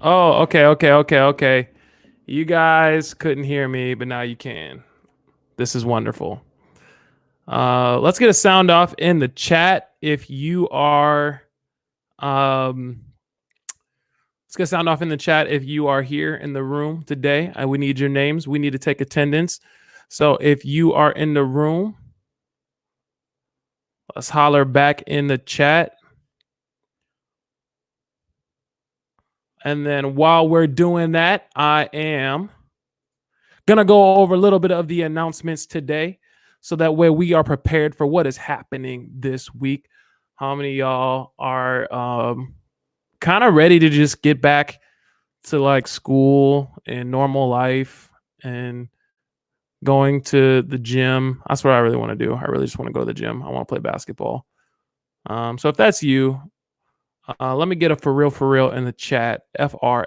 Oh, okay. You guys couldn't hear me, but now you can. This is wonderful. Let's get a sound off in the chat if you are. Um, let's get a sound off in the chat if you are here in the room today. We need your names. We need to take attendance. So if you are in the room, let's holler back in the chat. And then while we're doing that, I am going to go over a little bit of the announcements today so that way we are prepared for what is happening this week. How many of y'all are kind of ready to just get back to like school and normal life and going to the gym? That's what I really want to do. I really just want to go to the gym. I want to play basketball. So if that's you, let me get a for real in the chat. FR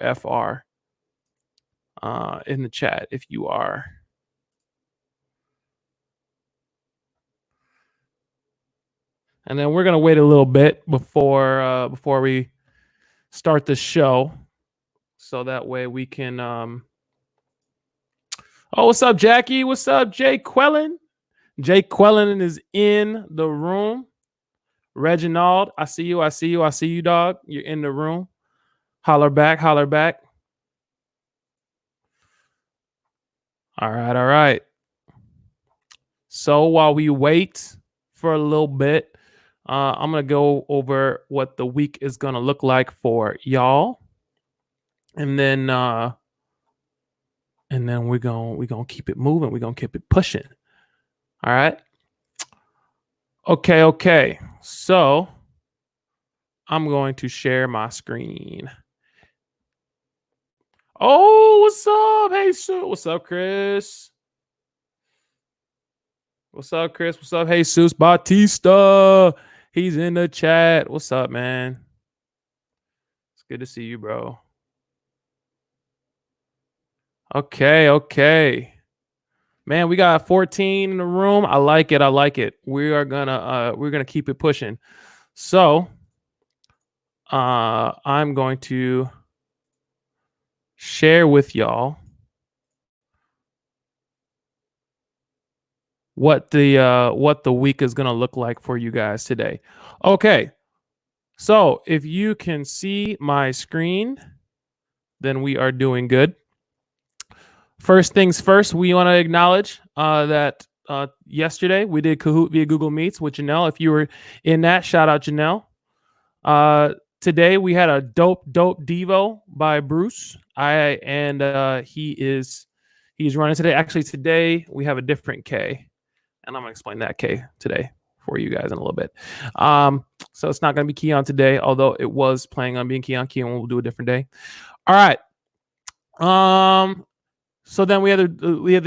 in the chat if you are. And then we're gonna wait a little bit before we start the show, so that way we can. Oh, what's up, Jackie? What's up, Jay Quellen? Jay Quellen is in the room. Reginald, I see you, dog. You're in the room. Holler back. All right. So while we wait for a little bit, I'm gonna go over what the week is gonna look like for y'all, and then we're gonna keep it moving. We're gonna keep it pushing. All right. Okay. So I'm going to share my screen. Oh, what's up? Hey, Sue. What's up, Chris? What's up, Chris? What's up? Hey, Jesus Batista. He's in the chat. What's up, man? It's good to see you, bro. Okay. Man, we got 14 in the room. I like it. We're gonna keep it pushing. So I'm going to share with y'all what the week is gonna look like for you guys today. Okay. So if you can see my screen, then we are doing good. First things first, we want to acknowledge that yesterday we did Kahoot via Google Meets with Janell. If you were in that, shout out Janell. Today we had a dope Devo by Bruce. He's running today. Actually, today we have a different K, and I'm gonna explain that K today for you guys in a little bit. So it's not gonna be Keon today, although it was planning on being Keon. Keon will do a different day. All right. So then we have the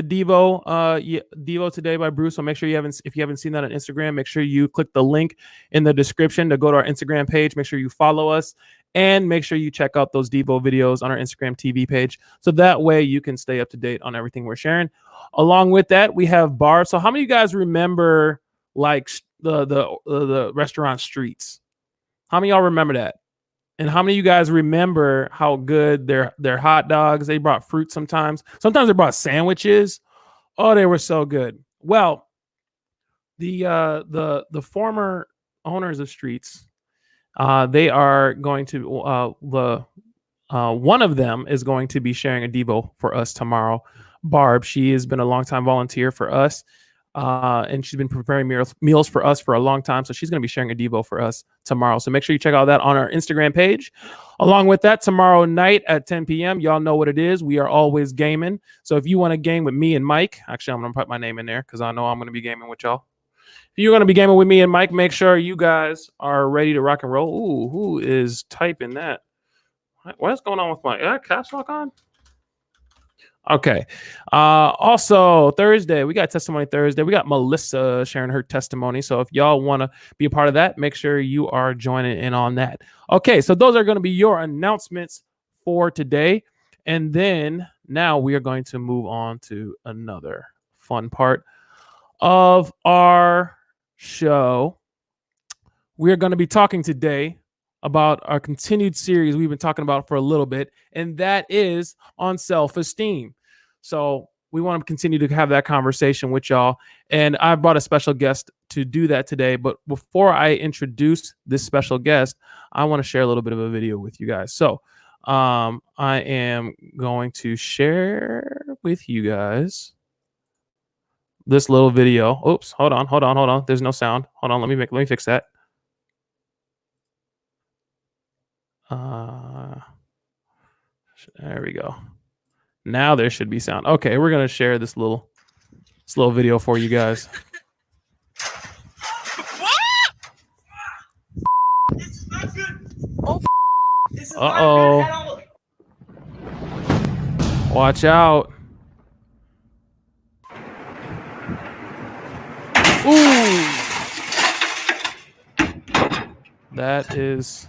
Devo today by Bruce. So make sure if you haven't seen that on Instagram, make sure you click the link in the description to go to our Instagram page. Make sure you follow us and make sure you check out those Devo videos on our Instagram TV page. So that way you can stay up to date on everything we're sharing. Along with that, we have bars. So how many of you guys remember like the restaurant streets? How many of y'all remember that? And how many of you guys remember how good their hot dogs? They brought fruit sometimes. Sometimes they brought sandwiches. Oh, they were so good. Well, the former owners of Streets, they are going to one of them is going to be sharing a Devo for us tomorrow. Barb, she has been a longtime volunteer for us. And she's been preparing meals for us for a long time. So she's going to be sharing a Devo for us tomorrow. So make sure you check out that on our Instagram page. Along with that, tomorrow night at 10 p.m., y'all know what it is. We are always gaming. So if you want to game with me and Mike, actually, I'm going to put my name in there because I know I'm going to be gaming with y'all. If you're going to be gaming with me and Mike, make sure you guys are ready to rock and roll. Ooh, who is typing that? What's going on with my caps lock on? Okay. Also Thursday, we got testimony Thursday. We got Melissa sharing her testimony. So if y'all want to be a part of that, make sure you are joining in on that. Okay, so those are going to be your announcements for today. And then now we are going to move on to another fun part of our show. We are going to be talking today about our continued series we've been talking about for a little bit, and that is on self-esteem. So we want to continue to have that conversation with y'all, and I brought a special guest to do that today. But before I introduce this special guest, I want to share a little bit of a video with you guys. So I am going to share with you guys this little video. Oops, hold on. There's no sound. Hold on, let me fix that. There we go. Now there should be sound. Okay, we're gonna share this little video for you guys. This is not good. Oh, this is Uh-oh. not good at all. Watch out. Ooh. That is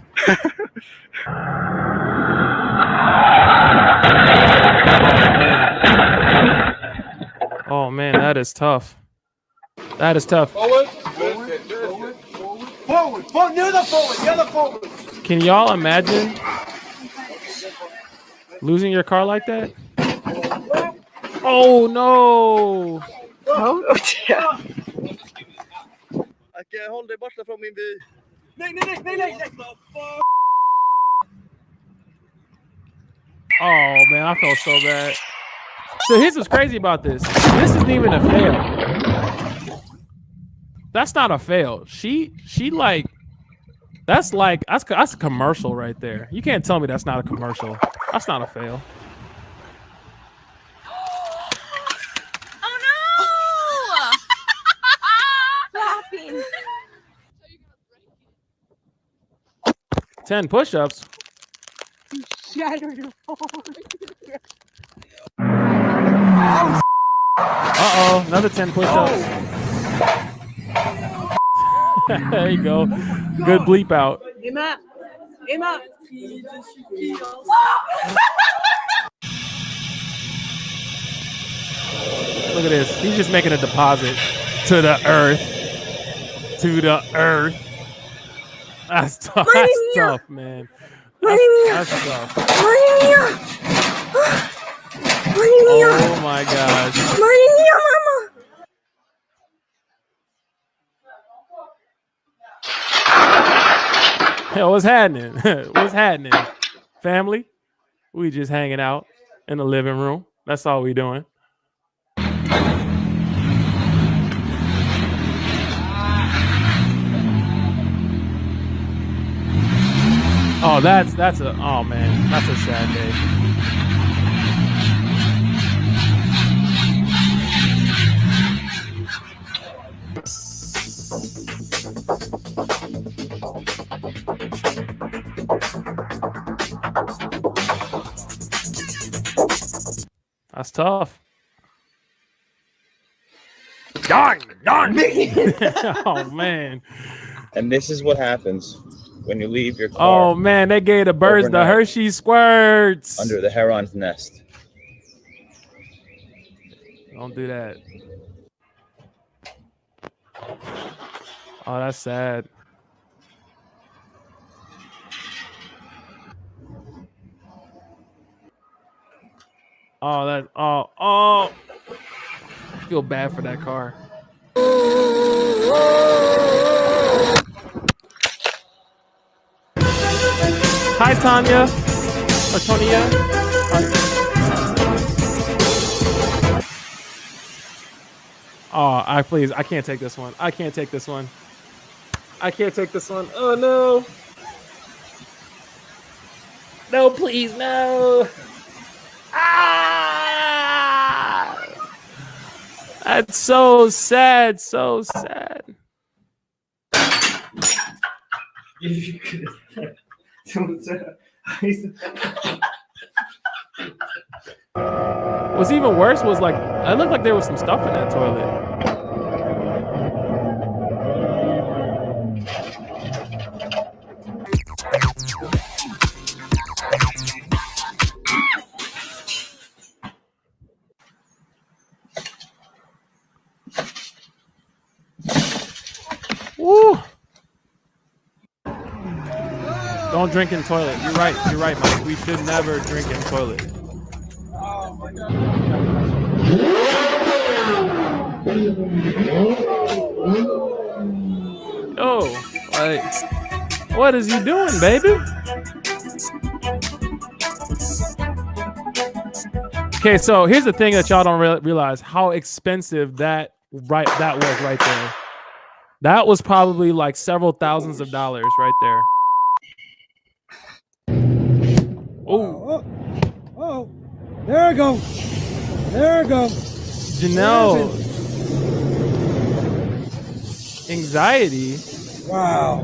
Oh man, that is tough. That is tough. Forward, near the forward. Can y'all imagine losing your car like that? Oh no! Oh, yeah. Hold dig borta från min bil. Nej. Oh man, I felt so bad. So here's what's crazy about this. This isn't even a fail. That's not a fail. She like that's a commercial right there. You can't tell me that's not a commercial. That's not a fail. Oh no! Laughing. 10 push-ups. Shattered your phone. Uh-oh, another 10 push-ups. There you go. Good bleep out. Emma. Look at this. He's just making a deposit to the earth. That's tough. That's tough, man. That's tough. Oh my gosh. Hell, what's happening? What's happening? Family? We just hanging out in the living room. That's all we doing. Oh, that's a oh man, that's a sad day. That's tough. Darn. Oh man. And this is what happens when you leave your car. Oh man, they gave the birds the Hershey squirts under the heron's nest. Don't do that. Oh, that's sad. Oh, that. Oh. I feel bad for that car. Hi, Tanya. Or Tonia. Oh, I can't take this one. I can't take this one. Oh no. No, please, no. Ah! That's so sad. What's even worse was like, it looked like there was some stuff in that toilet. Woo! Don't drink in toilet. You're right. You're right, Mike. We should never drink in toilet. Oh my god. Oh, like, what is you doing, baby? Okay, so here's the thing that y'all don't realize how expensive that was right there. That was probably like several thousands of dollars right there. Oh, Oh, there I go. There I go. Janelle, anxiety. Wow.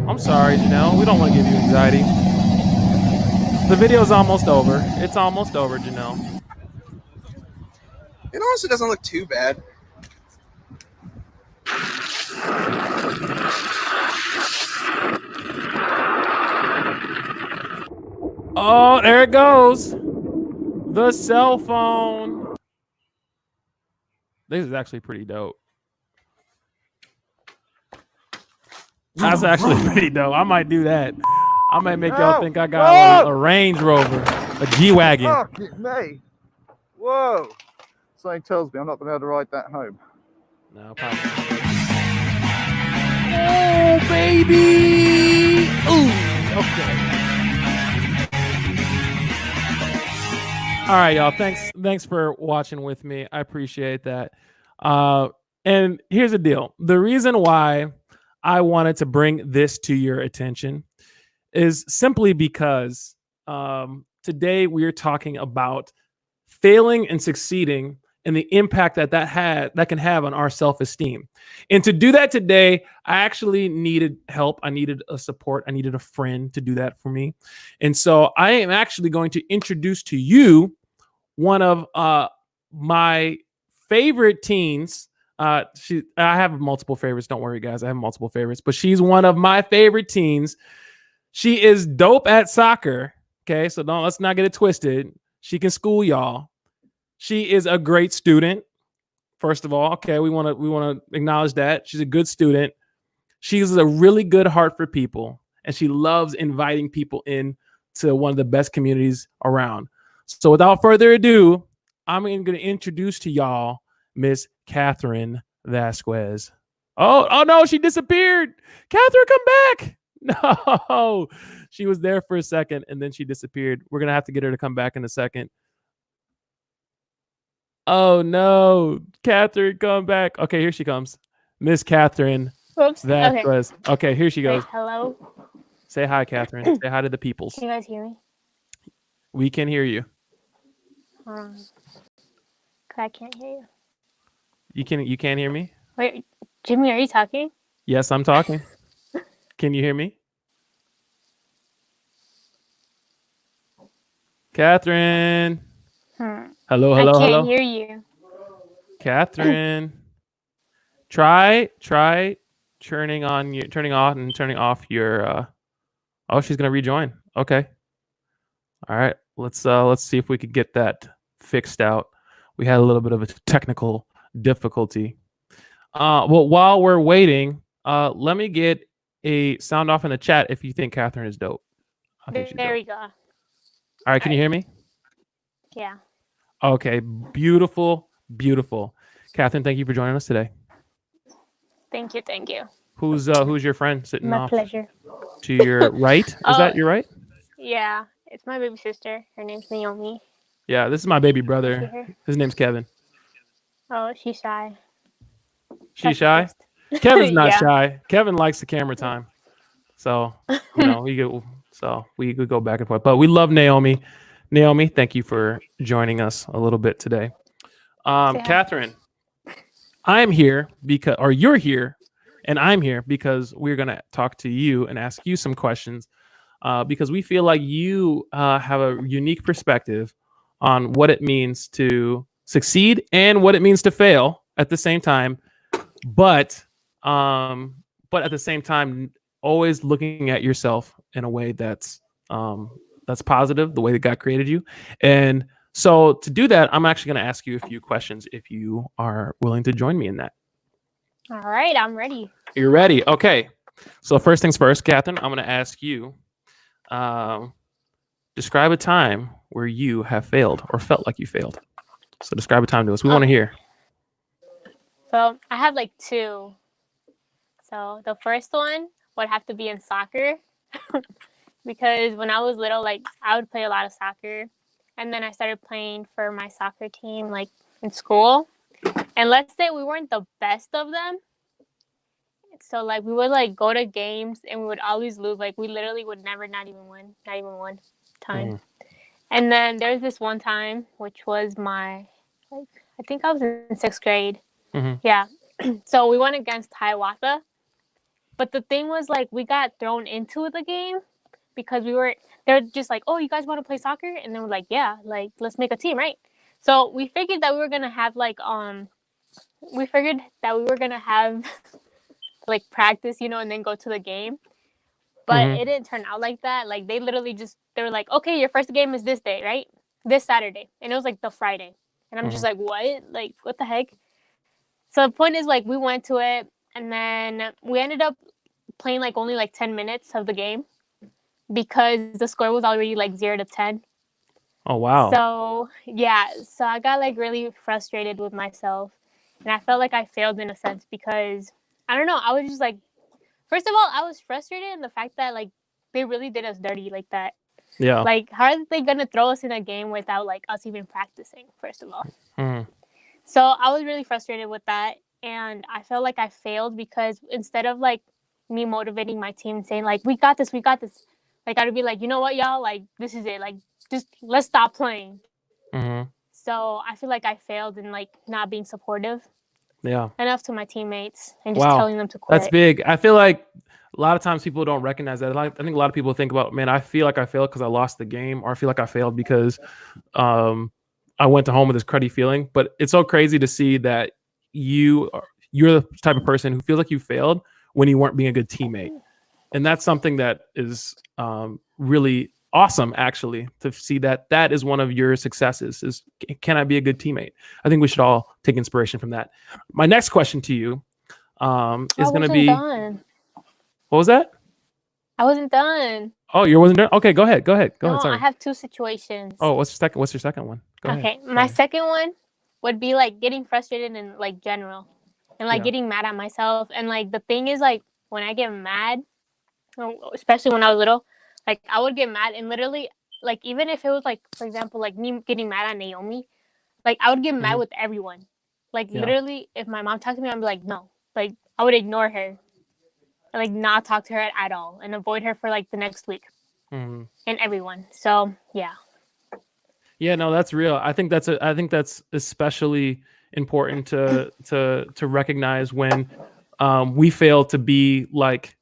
I'm sorry, Janelle. We don't want to give you anxiety. The video's almost over. It's almost over, Janelle. It honestly doesn't look too bad. Oh, there it goes. The cell phone. This is actually pretty dope. That's actually pretty dope. I might do that. I might make y'all think I got a Range Rover, a G-Wagon. Fuck it, me. Whoa. Something tells me I'm not going to be able to ride that home. No, probably not. Oh, baby. Ooh, okay. All right, y'all. Thanks for watching with me. I appreciate that. And here's the deal. The reason why I wanted to bring this to your attention is simply because today we're talking about failing and succeeding and the impact that can have on our self-esteem. And to do that today, I actually needed help. I needed a support. I needed a friend to do that for me. And so I am actually going to introduce to you one of my favorite teens. I have multiple favorites. Don't worry, guys. I have multiple favorites, but she's one of my favorite teens. She is dope at soccer. Okay, so let's not get it twisted. She can school y'all. She is a great student. First of all, okay, we want to acknowledge that she's a good student. She has a really good heart for people, and she loves inviting people in to one of the best communities around. So without further ado, I'm going to introduce to y'all Miss Catherine Vasquez. Oh no, she disappeared. Catherine, come back. No, she was there for a second and then she disappeared. We're going to have to get her to come back in a second. Oh no, Catherine, come back. Okay, here she comes. Miss Catherine Vasquez. Okay, here she goes. Wait, hello. Say hi, Catherine. Say hi to the peoples. Can you guys hear me? We can hear you. I can't hear you. You can't hear me? Wait, Jimmy, are you talking? Yes, I'm talking. Can you hear me? Catherine. Hello. I can't hear you. Catherine. Try turning off and turning off your oh, she's gonna rejoin. Okay. All right. Let's see if we could get that fixed out. We had a little bit of a technical difficulty. Well, while we're waiting, let me get a sound off in the chat if you think Catherine is dope. There we go. All right, can you hear me? Yeah. Okay, beautiful. Catherine, thank you for joining us today. Thank you. Who's your friend sitting My off pleasure. to your right? Is that your right? Yeah, it's my baby sister. Her name's Naomi. Yeah, this is my baby brother. His name's Kevin. Oh, she's shy. She's shy? Kevin's not shy. Kevin likes the camera time. So, we could go back and forth. But we love Naomi. Naomi, thank you for joining us a little bit today. Catherine, I'm here because, or you're here, and I'm here because we're going to talk to you and ask you some questions because we feel like you have a unique perspective on what it means to succeed and what it means to fail at the same time. But at the same time, always looking at yourself in a way that's positive, the way that God created you. And so to do that, I'm actually going to ask you a few questions if you are willing to join me in that. All right, I'm ready. You're ready. Okay. So first things first, Catherine, I'm going to ask you, Describe a time where you have failed or felt like you failed. So describe a time to us. We want to hear. So I have like two. So the first one would have to be in soccer because when I was little, like I would play a lot of soccer, and then I started playing for my soccer team like in school. And let's say we weren't the best of them. So like we would like go to games and we would always lose. Like we literally would never not even win, not even one time. And then there's this one time which was my like I think I was in 6th grade. Yeah. So we went against Hiawatha. But the thing was like we got thrown into the game because they're just like, oh, you guys want to play soccer? And then we're like, yeah, like let's make a team, right? So we figured that we were gonna have like practice, and then go to the game. But it didn't turn out like that. Like they literally they were like, okay, your first game is this day, right? This Saturday. And it was like the Friday. And I'm just like, what? Like, what the heck? So the point is like we went to it and then we ended up playing like only like 10 minutes of the game because the score was already like 0-10. Oh, wow. So yeah, so I got like really frustrated with myself and I felt like I failed in a sense because I don't know, I was just like, first of all, I was frustrated in the fact that like they really did us dirty like that. Yeah. Like how are they gonna throw us in a game without like us even practicing, first of all? So I was really frustrated with that and I felt like I failed because instead of like me motivating my team and saying like we got this, like I would be like, you know what, y'all, like this is it, like just let's stop playing. So I feel like I failed in like not being supportive enough to my teammates and just telling them to quit. That's big. I feel like a lot of times people don't recognize that. I think a lot of people think about, man, I feel like I failed because I lost the game, or I feel like I failed because I went to home with this cruddy feeling. But it's so crazy to see that you're the type of person who feels like you failed when you weren't being a good teammate. And that's something that is really awesome, actually, to see that is one of your successes is, can I be a good teammate? I think we should all take inspiration from that. My next question to you is going to be, done. What was that? I wasn't done. Oh, you wasn't done? Okay, go ahead. Go ahead. Sorry. I have two situations. Oh, what's your second one? Go ahead. My second one would be like getting frustrated in like general and like getting mad at myself. And like the thing is like when I get mad, especially when I was little, like I would get mad and literally like even if it was like, for example, like me getting mad at Naomi, like I would get mad with everyone. Like literally if my mom talked to me, I'd be like, no. Like I would ignore her and like not talk to her at all and avoid her for like the next week and everyone. So yeah. Yeah, no, that's real. I think that's especially important to recognize when we fail to be like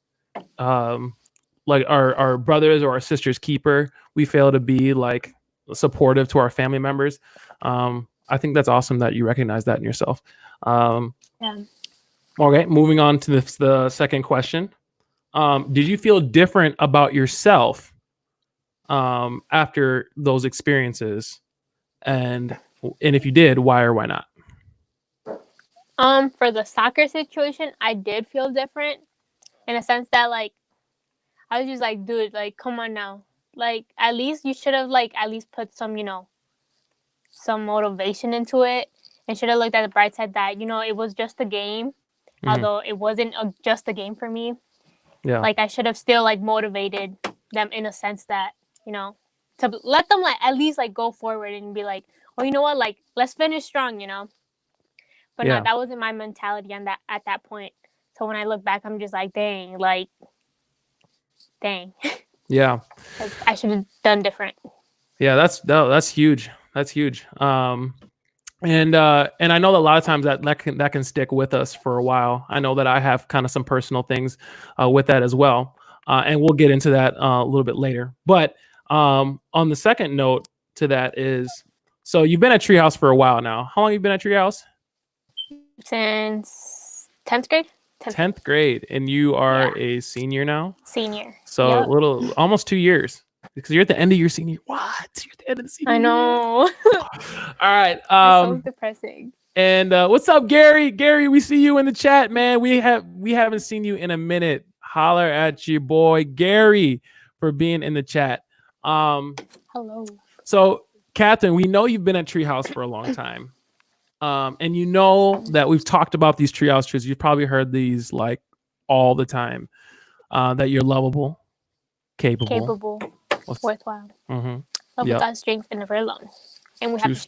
our brothers or our sisters' keeper. We fail to be like supportive to our family members. I think that's awesome that you recognize that in yourself. Okay, moving on to the second question. Did you feel different about yourself after those experiences? And if you did, why or why not? For the soccer situation, I did feel different in a sense that like I was just like, dude, like come on now. Like at least you should have like at least put some, some motivation into it and should have looked at the bright side that, it was just a game. Although it wasn't just a game for me. Yeah. Like I should have still like motivated them in a sense that, to let them like at least like go forward and be like, oh, you know what, like let's finish strong, But no, that wasn't my mentality at that point. So when I look back, I'm just like, dang. Yeah. I should have done different. Yeah, that's huge. That's huge. And I know that a lot of times that can stick with us for a while. I know that I have kind of some personal things with that as well, and we'll get into that a little bit later. But on the second note to that is, so you've been at Treehouse for a while now. How long have you been at Treehouse? Since 10th grade. 10th grade, and you are a senior now. Senior. So almost 2 years. Because you're at the end of your senior. What? You're at the end of the senior. I know. All right. It's so depressing. And what's up, Gary? Gary, we see you in the chat, man. We haven't seen you in a minute. Holler at your boy, Gary. for being in the chat. Hello. So, Catherine, we know you've been at Treehouse for a long time. And you know that we've talked about these Treehouse truths. You've probably heard these like all the time. That you're lovable, capable, Worthwhile. Mm-hmm. Love Yep. without strength and never alone. And we have this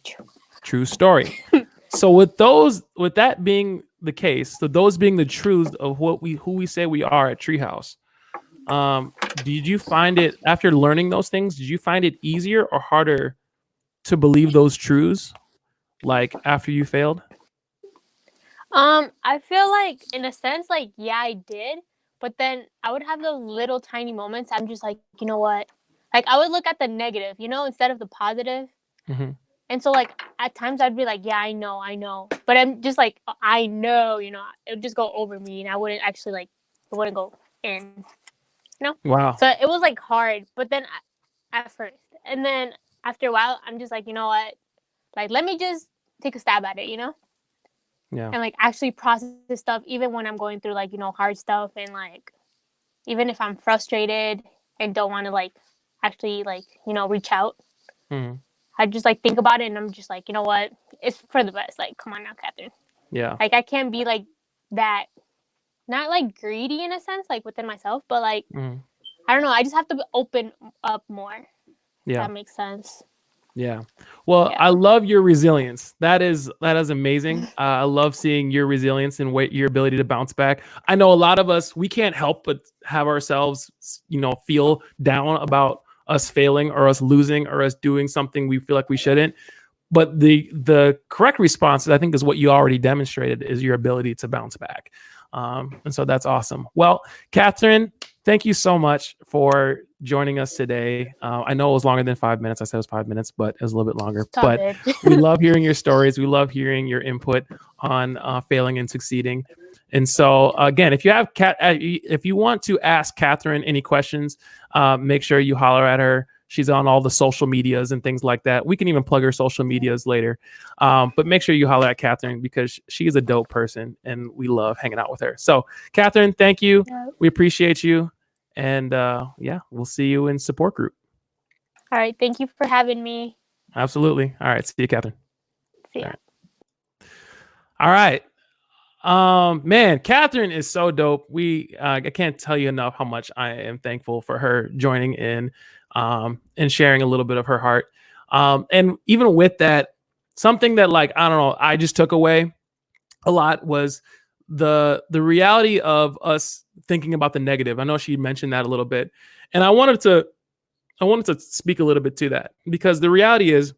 True story. So with that being the case, so those being the truths of who we say we are at Treehouse, did you find it, after learning those things, did you find it easier or harder to believe those truths, like after you failed? I feel like in a sense, like, yeah, I did, but then I would have those little tiny moments. I'm just like, you know what? Like, I would look at the negative, instead of the positive. Mm-hmm. And so, like, at times I'd be like, yeah, I know. But I'm just like, I know, it would just go over me, and I wouldn't actually, like, it wouldn't go in, Wow. So it was, like, hard. But then at first. And then after a while, I'm just like, you know what? Like, let me just take a stab at it, Yeah. And, like, actually process this stuff, even when I'm going through, like, hard stuff. And, like, even if I'm frustrated and don't want to, like, actually, like, reach out. Mm-hmm. I just, like, think about it, and I'm just like, you know what? It's for the best. Like, come on now, Catherine. Yeah. Like, I can't be, like, that, not, like, greedy in a sense, like, within myself, but, like, Mm-hmm. I don't know. I just have to open up more. Yeah. If that makes sense. Yeah. Well, Yeah. I love your resilience. That is amazing. I love seeing your resilience and your ability to bounce back. I know a lot of us, we can't help but have ourselves, feel down about us failing or us losing or us doing something we feel like we shouldn't. But the correct response, I think, is what you already demonstrated, is your ability to bounce back. And so that's awesome. Well, Catherine, thank you so much for joining us today. I know it was longer than 5 minutes. I said it was 5 minutes, but it was a little bit longer. But we love hearing your stories. We love hearing your input on failing and succeeding. And so, again, if you want to ask Catherine any questions, make sure you holler at her. She's on all the social medias and things like that. We can even plug her social medias later. But make sure you holler at Catherine, because she is a dope person and we love hanging out with her. So, Catherine, thank you. Yeah. We appreciate you. And yeah, we'll see you in support group. All right. Thank you for having me. Absolutely. All right. See you, Catherine. See ya. All right. Man, Catherine is so dope. I can't tell you enough how much I am thankful for her joining in and sharing a little bit of her heart. And even with that, something that, like, I don't know, I just took away a lot was the reality of us thinking about the negative. I know she mentioned that a little bit, and I wanted to speak a little bit to that, because the reality is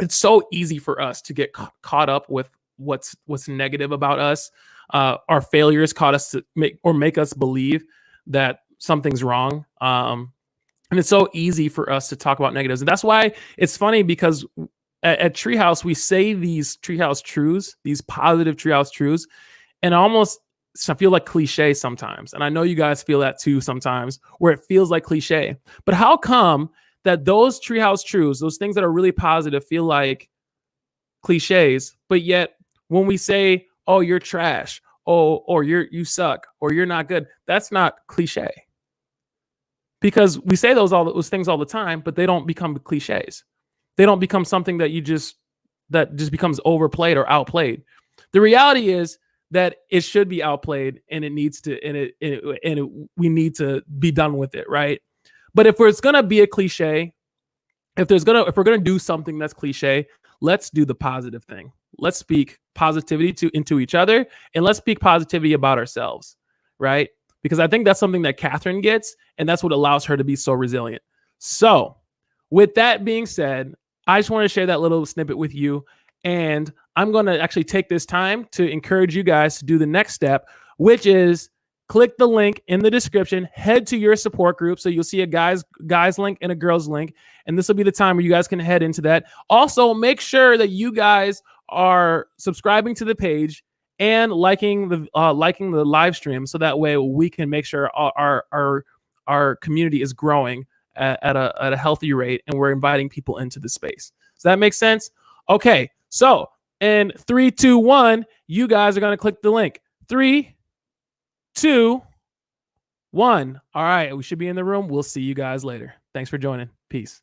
it's so easy for us to get caught up with what's negative about us. Our failures caught us to make us believe that something's wrong. And it's so easy for us to talk about negatives. And that's why it's funny, because at Treehouse, we say these Treehouse truths, these positive Treehouse truths, and almost I feel like cliche sometimes. And I know you guys feel that too sometimes, where it feels like cliche. But how come that those Treehouse truths, those things that are really positive, feel like cliches, but yet when we say, oh, you're trash, or you suck, or you're not good, that's not cliche. Because we say those things all the time, but they don't become cliches. They don't become something that just becomes overplayed or outplayed. The reality is that it should be outplayed, and it needs to, we need to be done with it, right? But if it's gonna be a cliche, if we're gonna do something that's cliche, let's do the positive thing. Let's speak positivity into each other, and let's speak positivity about ourselves, right? Because I think that's something that Catherine gets, and that's what allows her to be so resilient. So, with that being said, I just want to share that little snippet with you, and I'm going to actually take this time to encourage you guys to do the next step, which is click the link in the description, head to your support group. So you'll see a guys link and a girls link, and this will be the time where you guys can head into that. Also, make sure that you guys are subscribing to the page and liking the live stream, so that way we can make sure our community is growing at a healthy rate, and we're inviting people into the space. Does that make sense? Okay, so in 3, 2, 1, you guys are going to click the link. 3, 2, 1. All right, we should be in the room. We'll see you guys later. Thanks for joining. Peace.